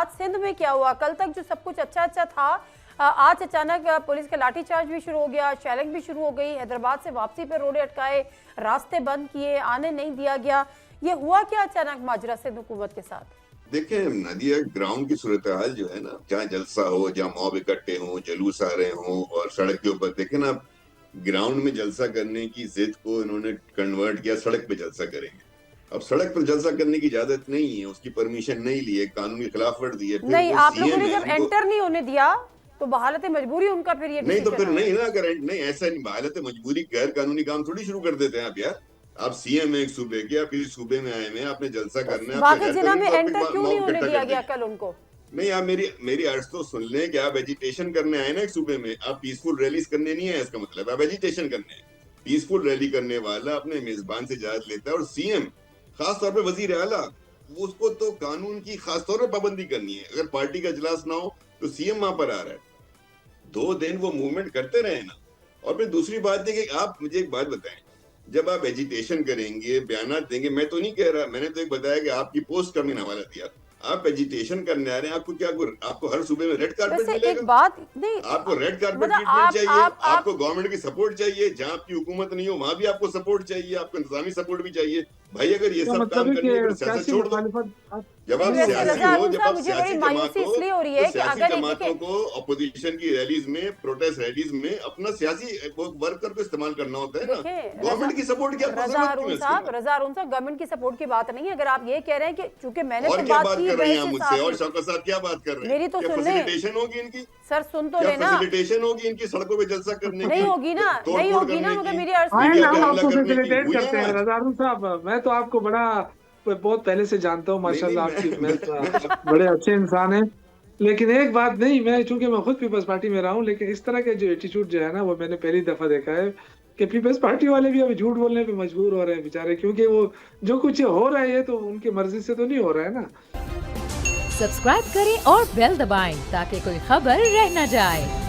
आज सिंध में क्या हुआ? कल तक जो सब कुछ अच्छा था, आज अचानक पुलिस का लाठीचार्ज भी शुरू हो गया, शेलिंग भी शुरू हो गई, हैदराबाद से वापसी पे रोडे अटकाए, रास्ते बंद किए, आने नहीं दिया गया। ये हुआ क्या अचानक माजरा सिंध हुकूमत के साथ? देखें नदिया, ग्राउंड की सूरत हाल जो है ना, जहाँ जलसा हो, जहाँ मॉब इकट्ठे हो, जुलूस आ रहे हो और सड़क के ऊपर देखें ना, ग्राउंड में जलसा करने की जिद को इन्होंने कन्वर्ट किया सड़क पे जलसा करेंगे। अब सड़क पर जलसा करने की इजाजत नहीं है, उसकी परमिशन नहीं ली है, कानून की खिलाफवर्जी है। फिर नहीं, वो आप लोगों सीएम ने है, जब एंटर नहीं होने दिया तो बहालत मजबूरी उनका फिर ये नहीं तो फिर डिसीजन नहीं आया। ना, अगर नहीं ऐसा नहीं, हालत मजबूरी गैर कानूनी काम थोड़ी शुरू कर देते हैं आप यार। आप सीएम है एक सूबे के, आप किसी सूबे में आए हैं, आपने जलसा तो करना है, आपके वाक़ई घर जिना पे में भी एंटर क्यों नहीं मॉब होने इकट्ठा दिया कर गया देंगे। कल उनको? नहीं, आप मेरी अर्ज तो सुन लें कि आप एजिटेशन करने आए ना एक सूबे में, आप पीसफुल रैलीज करने नहीं है, इसका मतलब आप एजिटेशन करने हैं। पीसफुल रैली करने वाला अपने मेजबान से इजाजत लेता है, और सीएम खास तौर पे वजीर आला, उसको तो कानून की खास तौर पे पाबंदी करनी है। अगर पार्टी का इजलास ना हो तो सीएम वहां पर आ रहा है, 2 दिन वो मूवमेंट करते रहे ना। और फिर दूसरी बात है कि आप मुझे एक बात बताएं, जब आप एजिटेशन करेंगे, बयानात देंगे, मैं तो नहीं कह रहा, मैंने तो एक बताया कि आपकी पोस्ट का मैंने हवाला दिया। आप एजिटेशन करने आ रहे हैं, आपको क्या, आपको हर सूबे में रेड कार्पेट वैसे मिलेगा? एक बात नहीं, आपको रेड कार्पेट मतलब ट्रीटमेंट चाहिए, आप आपको गवर्नमेंट की सपोर्ट चाहिए, जहां आपकी हुकूमत नहीं हो वहां भी आपको सपोर्ट चाहिए, आपको इंतजामी सपोर्ट भी चाहिए। भाई अगर ये क्या सब मतलब काम है करनी है कि फिर सियासत सियासी छोड़ दो। मुखालिफत जब नहीं, आप नहीं हो वैसे रही सियासी रजा हो, अरुण जब साहब आप मुझे बड़ी सियासी जमात मायूसी हो, इसलिए हो रही तो है कि सियासी अगर ये जमातों देखें, को अपोजिशन की रैलीज में, प्रोटेस्ट रैलीज में अपना सियासी वर्कर को इस्तेमाल करना होता है ना। देखें गवर्नमेंट की सपोर्ट की आपको रजा जरूरत क्यों अरुण है इसके साहब, बाद? गवर्नमेंट की सपोर्ट की बात नहीं है। अगर आप ये कह रहे हैं कि चूंकि मैंने और तो क्या बात बात की कर रहे हैं आप वैसे मुझसे, और साफ, शौकत साहब क्या बात कर रहे हैं? मेरी तो क्या सुन लें फैसिलिटेशन होगी इनकी? सर, सुन तो क्या लेना। फैसिलिटेशन होगी इनकी सड़कों पे जलसा करने नहीं की, होगी ना, तोड़ नहीं फोड़ होगी ना, करने मगर की, मेरी अर्ज आए सुनिए। ना, मीडिया हम पे हमला आपको करने की? फैसिलिटेट हुई है करते हैं आवाज? रज़ारुल साहब। मैं तो आपको बहुत पहले से जानता हूँ, नहीं नहीं, माशाल्लाह आपकी मैं आप बड़े अच्छे इंसान हैं। लेकिन एक बात नहीं, मैं चूंकि मैं खुद पीपल्स पार्टी में रहा हूँ, लेकिन इस तरह के जो एटीट्यूड जो है ना, वो मैंने पहली दफा देखा है कि पीपल्स पार्टी वाले भी अभी झूठ बोलने पे मजबूर हो रहे हैं बेचारे, क्योंकि वो जो कुछ हो रहा है ये तो उनकी मर्जी से तो नहीं हो रहा है ना। सब्सक्राइब करें और बेल दबाएं ताकि कोई खबर रह न जाए।